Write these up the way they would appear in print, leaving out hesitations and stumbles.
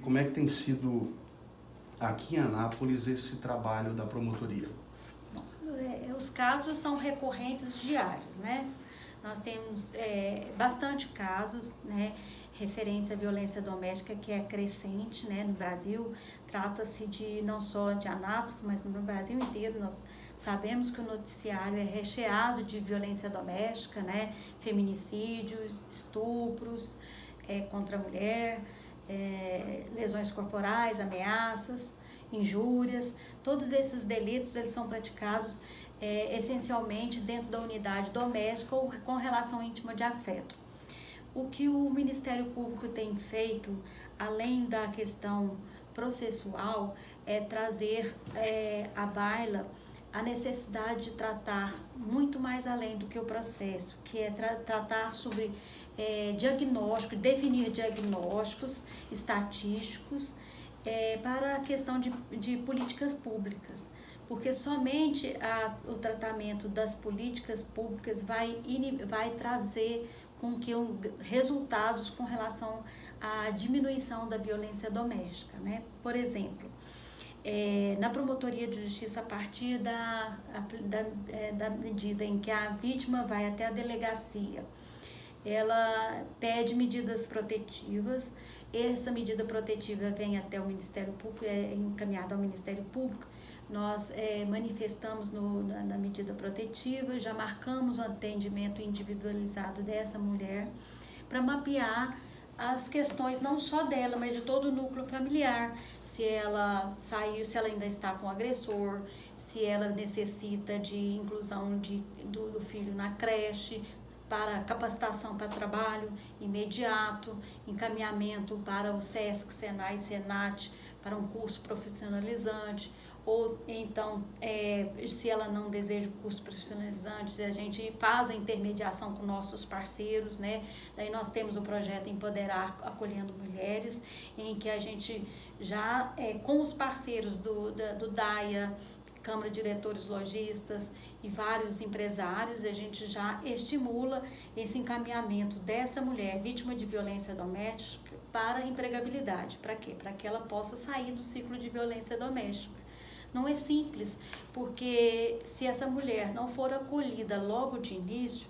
Como é que tem sido aqui em Anápolis esse trabalho da promotoria? Bom, os casos são recorrentes diários, né? Nós temos bastante casos, né, referentes à violência doméstica, que é crescente, né, no Brasil. Trata-se de não só de Anápolis, mas no Brasil inteiro. Nós sabemos que o noticiário é recheado de violência doméstica, né, feminicídios, estupros contra a mulher, lesões corporais, ameaças, injúrias. Todos esses delitos eles são praticados essencialmente dentro da unidade doméstica ou com relação íntima de afeto. O que o Ministério Público tem feito, além da questão processual, é trazer à baila a necessidade de tratar muito mais além do que o processo, que é tratar sobre diagnóstico, definir diagnósticos estatísticos para a questão de políticas públicas, porque somente o tratamento das políticas públicas vai trazer com que resultados com relação à diminuição da violência doméstica, né? Por exemplo, na promotoria de justiça, a partir da medida em que a vítima vai até a delegacia, ela pede medidas protetivas. Essa medida protetiva vem até o Ministério Público, é encaminhada ao Ministério Público. Nós manifestamos na medida protetiva, já marcamos o atendimento individualizado dessa mulher para mapear as questões não só dela, mas de todo o núcleo familiar. Se ela saiu, se ela ainda está com o agressor, se ela necessita de inclusão do filho na creche, para capacitação para trabalho imediato, encaminhamento para o SESC, SENAI e SENAT, para um curso profissionalizante, ou então, se ela não deseja o curso profissionalizante, a gente faz a intermediação com nossos parceiros, né? Daí nós temos o projeto Empoderar Acolhendo Mulheres, em que a gente já, com os parceiros do DAIA, Câmara de Diretores Lojistas e vários empresários, a gente já estimula esse encaminhamento dessa mulher vítima de violência doméstica para a empregabilidade. Para quê? Para que ela possa sair do ciclo de violência doméstica. Não é simples, porque se essa mulher não for acolhida logo de início,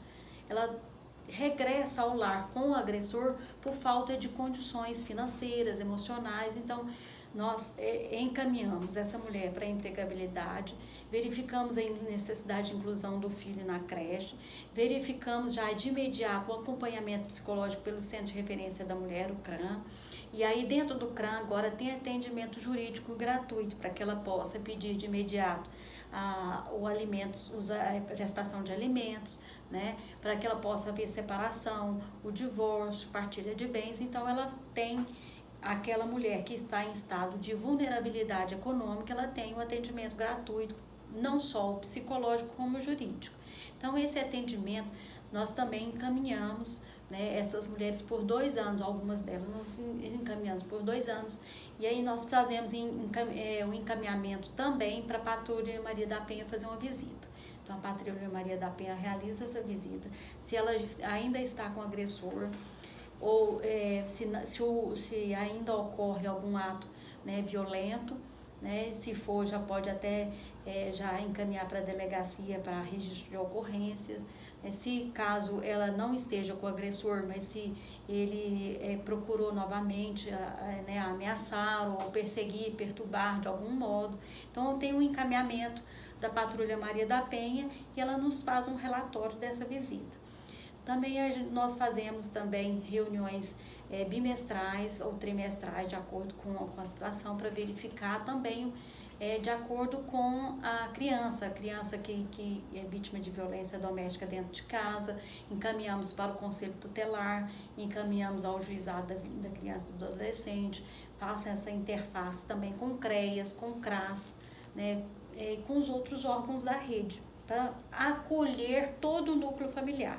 ela regressa ao lar com o agressor por falta de condições financeiras, emocionais. Então, nós encaminhamos essa mulher para a empregabilidade, verificamos a necessidade de inclusão do filho na creche, verificamos já de imediato o acompanhamento psicológico pelo Centro de Referência da Mulher, o CRAM, e aí dentro do CRAM agora tem atendimento jurídico gratuito para que ela possa pedir de imediato a prestação de alimentos, né, para que ela possa haver separação, o divórcio, partilha de bens. Então ela tem, aquela mulher que está em estado de vulnerabilidade econômica, ela tem um atendimento gratuito, não só o psicológico como o jurídico. Então esse atendimento nós também encaminhamos, né, essas mulheres por 2 anos, algumas delas nós encaminhamos por 2 anos, e aí nós fazemos o encaminhamento também para a Patrulha Maria da Penha fazer uma visita. Então a Patrulha Maria da Penha realiza essa visita, se ela ainda está com o agressor, ou se ainda ocorre algum ato, né, violento, né, se for já pode até já encaminhar para a delegacia para registro de ocorrência. Se caso ela não esteja com o agressor, mas se ele procurou novamente né, ameaçar ou perseguir, perturbar de algum modo, então tem um encaminhamento da Patrulha Maria da Penha e ela nos faz um relatório dessa visita. Também nós fazemos também reuniões bimestrais ou trimestrais, de acordo com a situação, para verificar também de acordo com a criança que é vítima de violência doméstica dentro de casa. Encaminhamos para o Conselho Tutelar, encaminhamos ao juizado da criança e do adolescente, faça essa interface também com CREAS, com CRAS, né, com os outros órgãos da rede, para acolher todo o núcleo familiar.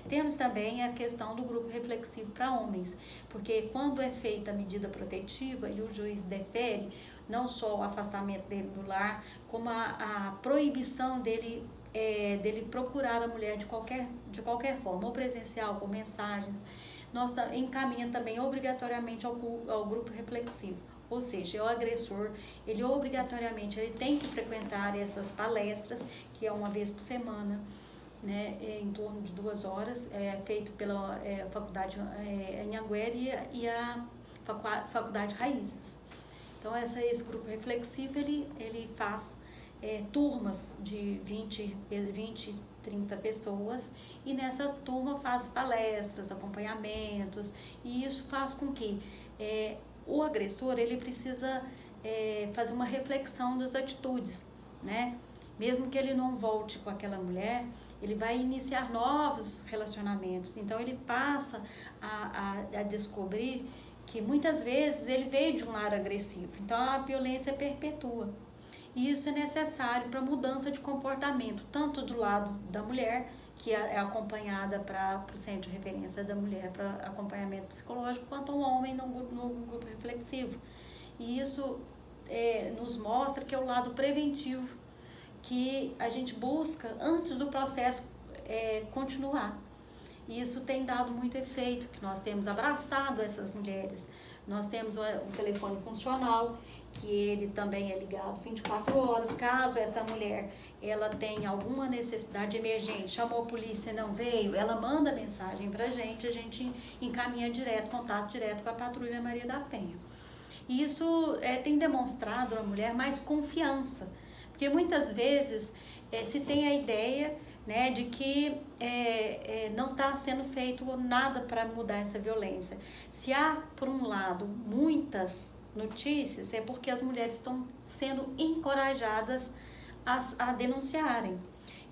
Temos também a questão do grupo reflexivo para homens, porque quando é feita a medida protetiva e o juiz defere, não só o afastamento dele do lar, como a proibição dele procurar a mulher de qualquer forma, ou presencial, por mensagens, nós encaminha também obrigatoriamente ao grupo reflexivo. Ou seja, o agressor, ele obrigatoriamente ele tem que frequentar essas palestras, que é uma vez por semana, né, em torno de 2 horas, feito pela faculdade Anhanguera e a faculdade Raízes. Então, esse grupo reflexivo, ele faz turmas de 20, 30 pessoas, e nessa turma faz palestras, acompanhamentos, e isso faz com que o agressor, ele precisa fazer uma reflexão das atitudes, né? Mesmo que ele não volte com aquela mulher, ele vai iniciar novos relacionamentos. Então, ele passa a descobrir que muitas vezes ele veio de um lar agressivo. Então, a violência perpetua. E isso é necessário para mudança de comportamento, tanto do lado da mulher, que é acompanhada para o centro de referência da mulher para acompanhamento psicológico, quanto ao homem no grupo reflexivo. E isso nos mostra que é o lado preventivo, que a gente busca antes do processo continuar. E isso tem dado muito efeito, que nós temos abraçado essas mulheres. Nós temos um telefone funcional, que ele também é ligado 24 horas. Caso essa mulher ela tenha alguma necessidade emergente, chamou a polícia e não veio, ela manda mensagem pra gente, a gente encaminha contato direto com a Patrulha Maria da Penha. E isso tem demonstrado à mulher mais confiança, porque muitas vezes se tem a ideia, né, de que não está sendo feito nada para mudar essa violência. Se há, por um lado, muitas notícias, é porque as mulheres estão sendo encorajadas a denunciarem.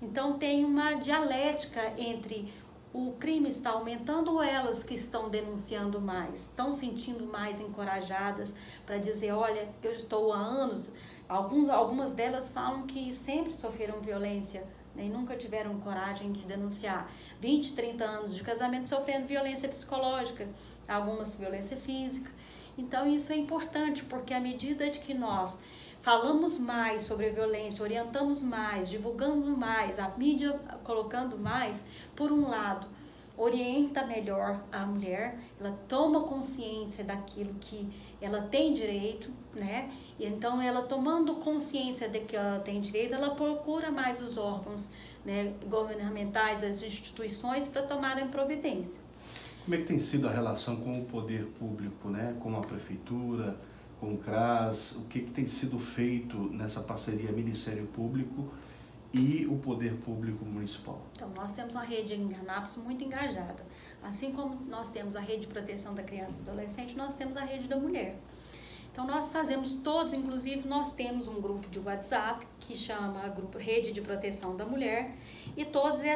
Então, tem uma dialética entre o crime está aumentando ou elas que estão denunciando mais, estão sentindo mais encorajadas para dizer, olha, eu estou há anos, algumas delas falam que sempre sofreram violência, né, e nunca tiveram coragem de denunciar. 20, 30 anos de casamento sofrendo violência psicológica, algumas violência física. Então, isso é importante, porque à medida de que nós falamos mais sobre a violência, orientamos mais, divulgando mais, a mídia colocando mais, por um lado, orienta melhor a mulher, ela toma consciência daquilo que ela tem direito, né? E então, ela tomando consciência de que ela tem direito, ela procura mais os órgãos, né, governamentais, as instituições, para tomarem providência. Como é que tem sido a relação com o poder público, né? Com a prefeitura, com o CRAS? O que tem sido feito nessa parceria Ministério Público e o Poder Público Municipal? Então, nós temos uma rede em Anápolis muito engajada. Assim como nós temos a rede de proteção da criança e adolescente, nós temos a rede da mulher. Então, nós fazemos todos, inclusive nós temos um grupo de WhatsApp que chama Grupo Rede de Proteção da Mulher, e todas né,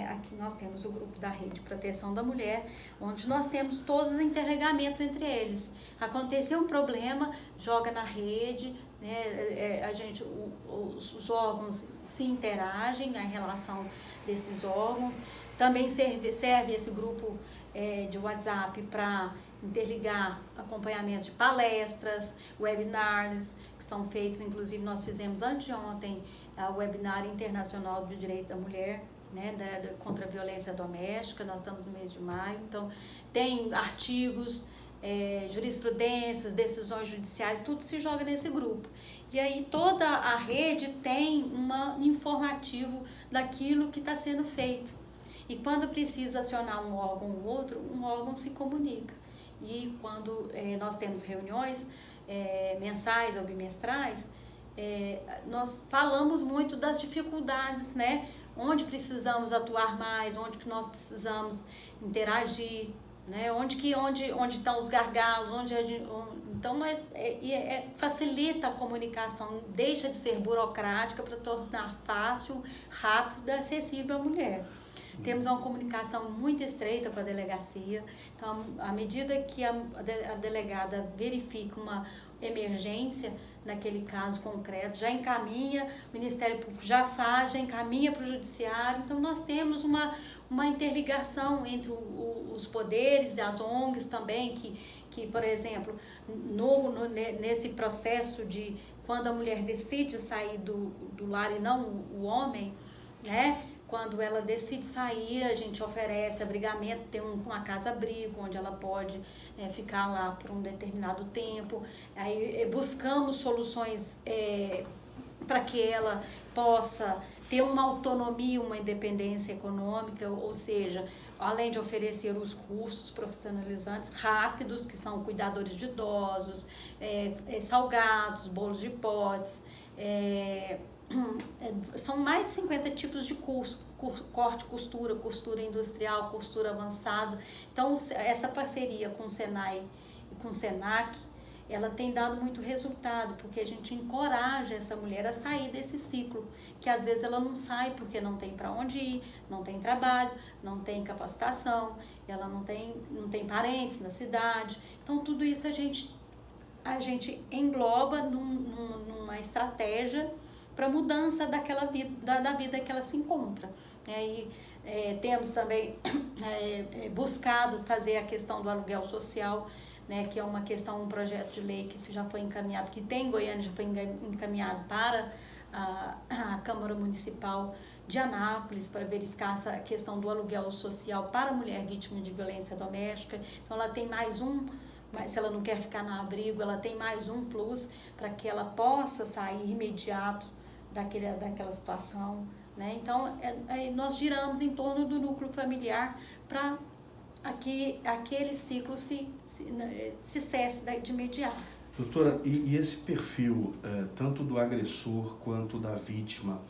aqui nós temos o grupo da Rede de Proteção da Mulher, onde nós temos todos os interligamento entre eles. Aconteceu um problema, joga na rede, né, os órgãos se interagem, a relação desses órgãos. Também serve esse grupo de WhatsApp para interligar acompanhamento de palestras, webinars, que são feitos, inclusive nós fizemos antes de ontem, o webinar internacional do direito da mulher, né, contra a violência doméstica. Nós estamos no mês de maio, então tem artigos, jurisprudências, decisões judiciais, tudo se joga nesse grupo. E aí toda a rede tem um informativo daquilo que está sendo feito. E quando precisa acionar um órgão ou outro, um órgão se comunica. E quando nós temos reuniões mensais ou bimestrais, nós falamos muito das dificuldades, né? Onde precisamos atuar mais, onde que nós precisamos interagir, né? Onde estão os gargalos, então facilita a comunicação, deixa de ser burocrática para tornar fácil, rápido e acessível à mulher. Temos uma comunicação muito estreita com a delegacia, então, à medida que a delegada verifica uma emergência naquele caso concreto, já encaminha, o Ministério Público já encaminha para o Judiciário. Então, nós temos uma interligação entre os poderes e as ONGs também, que por exemplo, nesse processo de quando a mulher decide sair do lar e não o homem, né? Quando ela decide sair, a gente oferece abrigamento, tem uma casa-abrigo, onde ela pode ficar lá por um determinado tempo. Aí buscamos soluções para que ela possa ter uma autonomia, uma independência econômica, ou seja, além de oferecer os cursos profissionalizantes rápidos, que são cuidadores de idosos, salgados, bolos de potes, são mais de 50 tipos de curso, corte, costura industrial, costura avançada. Então, essa parceria com o Senai e com o Senac, ela tem dado muito resultado, porque a gente encoraja essa mulher a sair desse ciclo, que às vezes ela não sai porque não tem para onde ir, não tem trabalho, não tem capacitação, ela não tem parentes na cidade. Então, tudo isso a gente engloba numa estratégia para mudança daquela vida, da vida que ela se encontra. E aí, temos também buscado fazer a questão do aluguel social, né, que é uma questão, um projeto de lei que já foi encaminhado, que tem em Goiânia, já foi encaminhado para a Câmara Municipal de Anápolis, para verificar essa questão do aluguel social para a mulher vítima de violência doméstica. Então, ela tem mais mas se ela não quer ficar no abrigo, ela tem mais um plus para que ela possa sair imediato daquela situação, né? Então, nós giramos em torno do núcleo familiar para aquele ciclo se cesse de imediato. Doutora, e esse perfil, tanto do agressor quanto da vítima,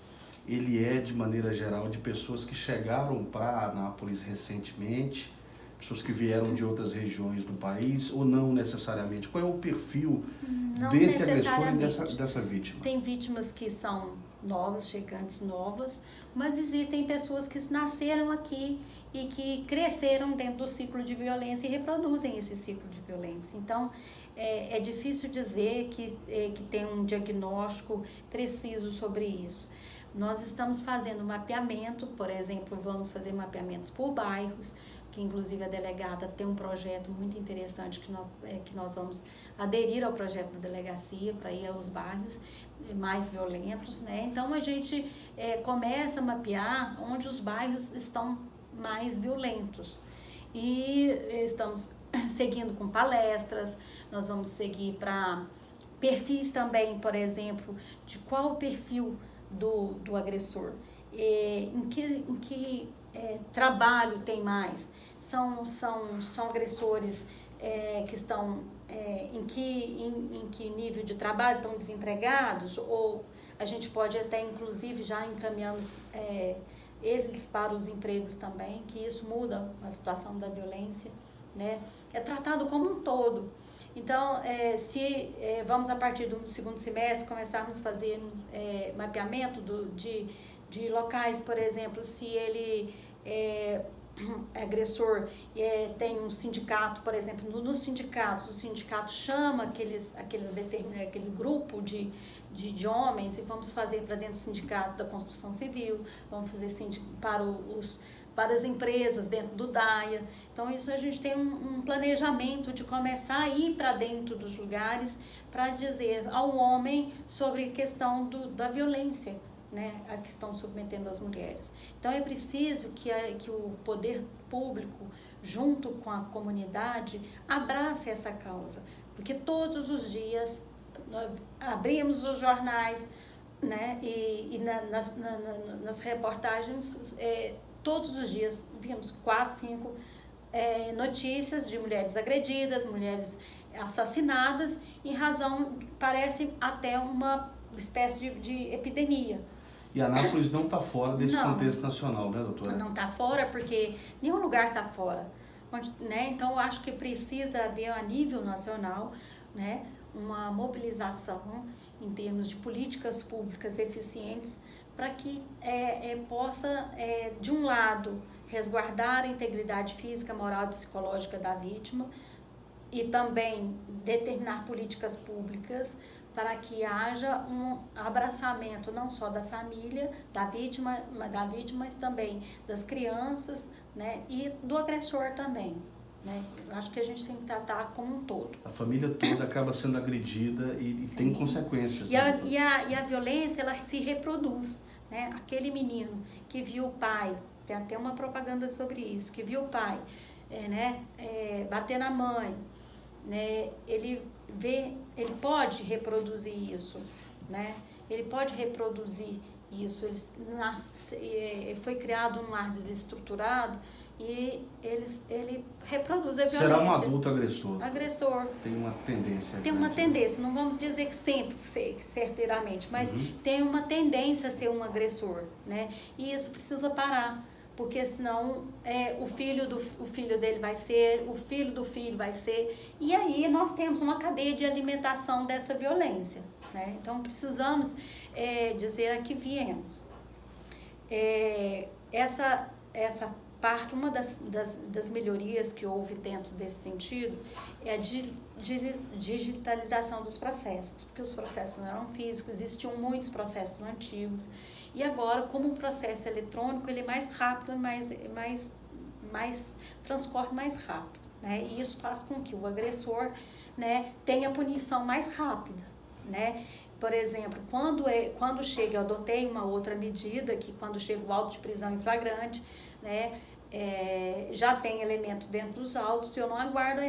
ele é, de maneira geral, de pessoas que chegaram para Anápolis recentemente, pessoas que vieram de outras regiões do país, ou não necessariamente? Qual é o perfil desse agressor e dessa vítima? Tem vítimas que são novas, chegantes novas, mas existem pessoas que nasceram aqui e que cresceram dentro do ciclo de violência e reproduzem esse ciclo de violência. Então, é difícil dizer que tem um diagnóstico preciso sobre isso. Nós estamos fazendo mapeamento, por exemplo, vamos fazer mapeamentos por bairros, que inclusive a delegada tem um projeto muito interessante que nós vamos aderir ao projeto da delegacia para ir aos bairros mais violentos, né? Então, a gente começa a mapear onde os bairros estão mais violentos e estamos seguindo com palestras, nós vamos seguir para perfis também, por exemplo, de qual o perfil do agressor, em que trabalho tem mais, são agressores que estão em que nível de trabalho, estão desempregados, ou a gente pode até, inclusive, já encaminhamos eles para os empregos também, que isso muda a situação da violência, né? É tratado como um todo. Então, se vamos a partir do segundo semestre começarmos a fazer mapeamento de locais, por exemplo, se ele agressor tem um sindicato, por exemplo, nos sindicatos, o sindicato chama aquele grupo de homens e vamos fazer para dentro do sindicato da construção civil, vamos fazer para as empresas dentro do DAIA. Então, isso a gente tem um planejamento de começar a ir para dentro dos lugares para dizer ao homem sobre a questão da violência, né, a que estão submetendo as mulheres. Então, é preciso que o poder público, junto com a comunidade, abrace essa causa, porque todos os dias nós abrimos os jornais, né, e nas reportagens, todos os dias vimos 4, 5 notícias de mulheres agredidas, mulheres assassinadas, em razão, parece até uma espécie de epidemia. E Anápolis não está fora desse contexto nacional, né, doutora? Não está fora, porque nenhum lugar está fora. Né? Então, eu acho que precisa haver, a nível nacional, né, uma mobilização em termos de políticas públicas eficientes para que possa, de um lado, resguardar a integridade física, moral e psicológica da vítima e também determinar políticas públicas para que haja um abraçamento não só da família, da vítima, mas também das crianças, né, e do agressor também. Né? Eu acho que a gente tem que tratar como um todo. A família toda acaba sendo agredida e tem consequências. E a violência, ela se reproduz. né? Aquele menino que viu o pai, tem até uma propaganda sobre isso, que viu o pai bater na mãe, né? Ele pode reproduzir isso, né? Ele pode reproduzir isso. Ele foi criado num lar desestruturado e ele reproduz a violência. Será um adulto agressor. Agressor. Tem uma tendência. Tem uma tendência, não vamos dizer que sempre, certeiramente, mas tem uma tendência a ser um agressor, né? E isso precisa parar, porque senão o filho dele vai ser, o filho do filho vai ser, e aí nós temos uma cadeia de alimentação dessa violência, né? Então precisamos dizer a que viemos. Essa parte, uma das melhorias que houve dentro desse sentido é a digitalização dos processos, porque os processos não eram físicos, existiam muitos processos antigos, e agora, como o processo eletrônico, ele é mais rápido, transcorre mais rápido, né? E isso faz com que o agressor, né, tenha punição mais rápida, né? Por exemplo, quando chega, eu adotei uma outra medida, que quando chega o auto de prisão em flagrante, né, já tem elementos dentro dos autos, eu não aguardo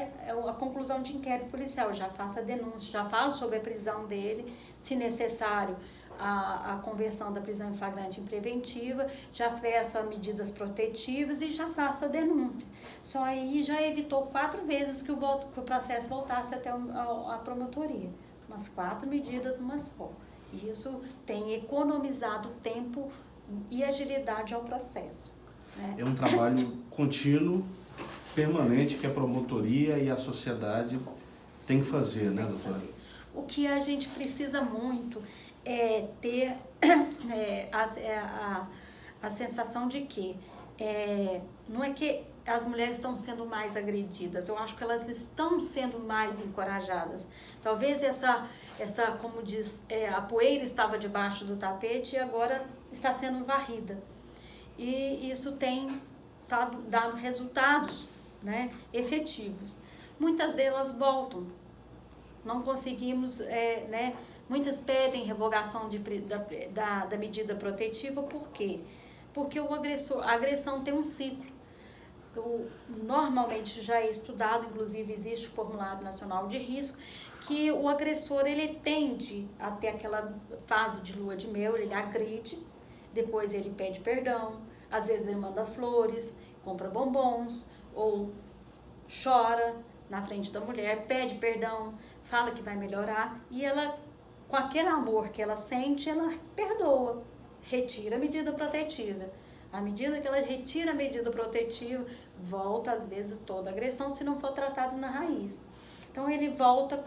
a conclusão de inquérito policial, eu já faço a denúncia, já falo sobre a prisão dele, se necessário, a conversão da prisão em flagrante em preventiva, já peço as medidas protetivas e já faço a denúncia. Só aí já evitou 4 vezes que o processo voltasse até a promotoria. Umas 4 medidas numa só. E isso tem economizado tempo e agilidade ao processo, né? É um trabalho contínuo, permanente, que a promotoria e a sociedade tem que fazer, né, doutora? O que a gente precisa muito é ter a sensação de que não é que as mulheres estão sendo mais agredidas, eu acho que elas estão sendo mais encorajadas. Talvez essa como diz, a poeira estava debaixo do tapete e agora está sendo varrida. E isso tem dado resultados, né, efetivos. Muitas delas voltam. Não conseguimos, muitas pedem revogação da medida protetiva, por quê? Porque a agressão tem um ciclo. Normalmente já é estudado, inclusive existe o Formulário Nacional de Risco, que o agressor ele tende a ter aquela fase de lua de mel, ele agride, depois ele pede perdão, às vezes ele manda flores, compra bombons, ou chora na frente da mulher, pede perdão, fala que vai melhorar, e ela, com aquele amor que ela sente, ela perdoa, retira a medida protetiva. À medida que ela retira a medida protetiva, volta às vezes toda a agressão, se não for tratado na raiz. Então ele volta,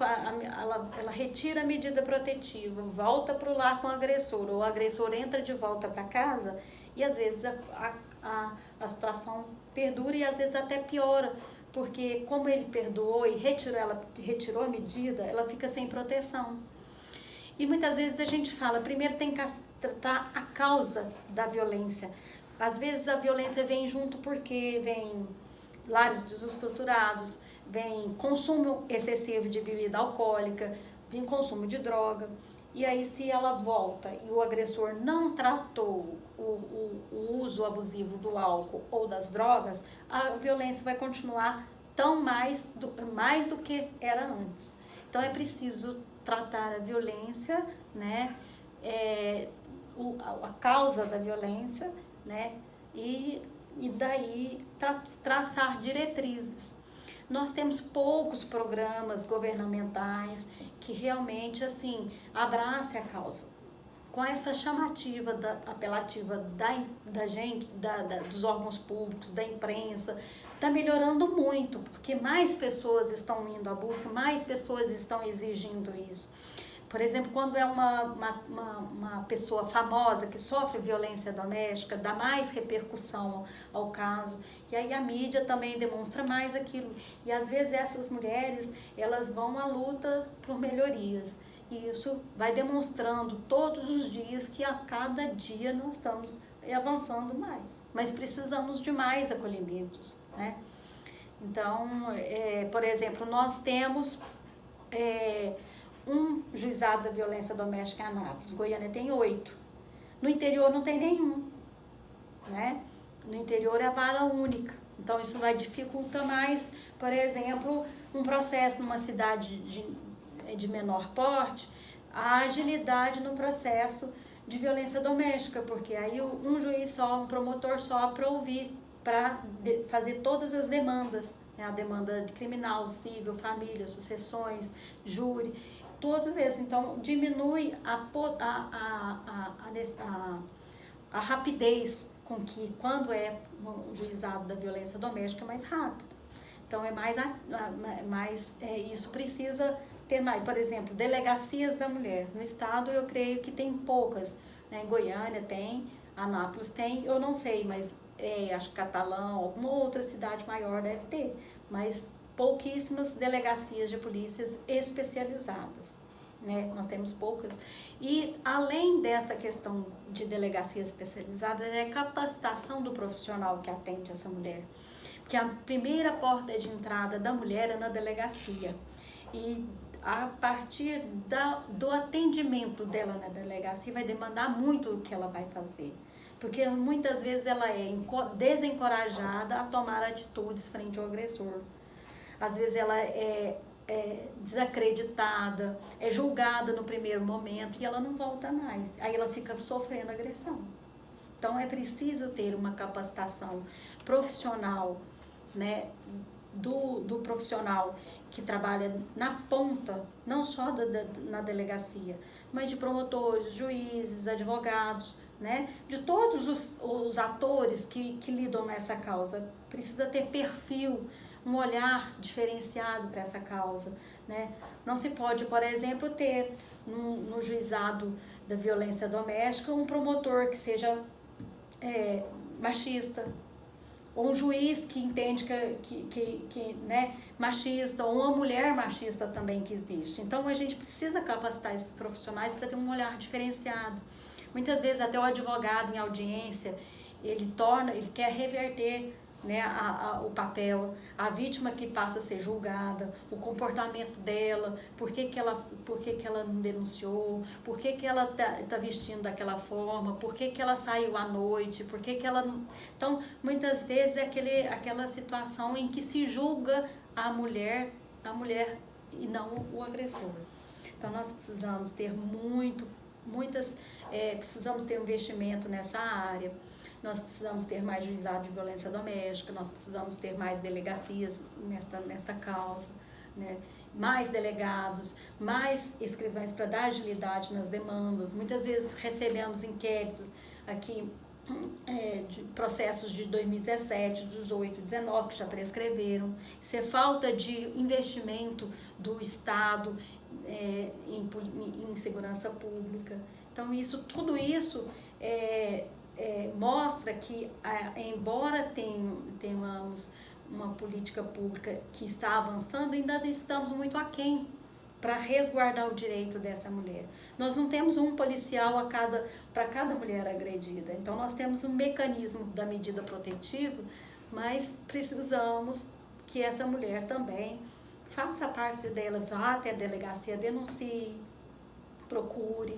ela retira a medida protetiva, volta para o lar com o agressor, ou o agressor entra de volta para casa, e às vezes a situação perdura e às vezes até piora, porque como ele perdoou e retirou a medida, ela fica sem proteção. E muitas vezes a gente fala, primeiro tem que tratar a causa da violência. Às vezes a violência vem junto porque vem lares desestruturados, vem consumo excessivo de bebida alcoólica, vem consumo de droga. E aí se ela volta e o agressor não tratou o uso abusivo do álcool ou das drogas, a violência vai continuar mais do que era antes. Então é preciso tratar a violência, né, a causa da violência, né, e daí traçar diretrizes. Nós temos poucos programas governamentais que realmente assim abracem a causa. Com essa chamativa apelativa da gente, dos órgãos públicos, da imprensa, está melhorando muito, porque mais pessoas estão indo à busca, mais pessoas estão exigindo isso. Por exemplo, quando é uma pessoa famosa que sofre violência doméstica, dá mais repercussão ao caso, e aí a mídia também demonstra mais aquilo. E às vezes essas mulheres, elas vão à luta por melhorias. E isso vai demonstrando todos os dias que a cada dia nós estamos avançando mais. Mas precisamos de mais acolhimentos, né? Então, por exemplo, nós temos um juizado da violência doméstica em Anápolis. Goiânia tem 8. No interior não tem nenhum, né? No interior é vara única. Então isso vai dificultar mais, por exemplo, um processo numa cidade de menor porte, a agilidade no processo de violência doméstica, porque aí um juiz só, um promotor só para ouvir, para fazer todas as demandas, né? A demanda de criminal, civil, família, sucessões, júri, todos esses. Então diminui a rapidez com que, quando é um juizado da violência doméstica, é mais rápido. Então isso precisa ter mais. Por exemplo, delegacias da mulher. No estado eu creio que tem poucas, né? Em Goiânia tem, Anápolis tem, eu não sei, mas acho que Catalão, alguma outra cidade maior deve ter, mas pouquíssimas delegacias de polícias especializadas, né? Nós temos poucas. E além dessa questão de delegacias especializadas, é a capacitação do profissional que atende essa mulher. Porque a primeira porta de entrada da mulher é na delegacia. E a partir do atendimento dela na delegacia vai demandar muito o que ela vai fazer. Porque muitas vezes ela é desencorajada a tomar atitudes frente ao agressor. Às vezes ela é desacreditada, é julgada no primeiro momento e ela não volta mais. Aí ela fica sofrendo agressão. Então é preciso ter uma capacitação profissional, né, do profissional que trabalha na ponta, não só na delegacia, mas de promotores, juízes, advogados, né, de todos os atores que lidam nessa causa. Precisa ter perfil, um olhar diferenciado para essa causa, né? Não se pode, por exemplo, ter no juizado da violência doméstica um promotor que seja machista, ou um juiz que entende que né, machista, ou uma mulher machista também que existe. Então a gente precisa capacitar esses profissionais para ter um olhar diferenciado. Muitas vezes até o advogado em audiência, ele quer reverter, né, o papel, a vítima que passa a ser julgada, o comportamento dela, por que ela não denunciou, por que ela tá vestindo daquela forma, por que ela saiu à noite, por que ela não... Então, muitas vezes é aquela situação em que se julga a mulher e não o agressor. Então, nós precisamos ter precisamos ter um investimento nessa área. Nós precisamos ter mais juizado de violência doméstica, nós precisamos ter mais delegacias nesta causa, né? Mais delegados, mais escrivães para dar agilidade nas demandas. Muitas vezes recebemos inquéritos aqui de processos de 2017, 18, 19 que já prescreveram. Isso é falta de investimento do Estado em segurança pública. Então tudo isso mostra que, embora tenhamos uma política pública que está avançando, ainda estamos muito aquém para resguardar o direito dessa mulher. Nós não temos um policial para cada mulher agredida. Então nós temos um mecanismo da medida protetiva, mas precisamos que essa mulher também faça parte dela, vá até a delegacia, denuncie, procure,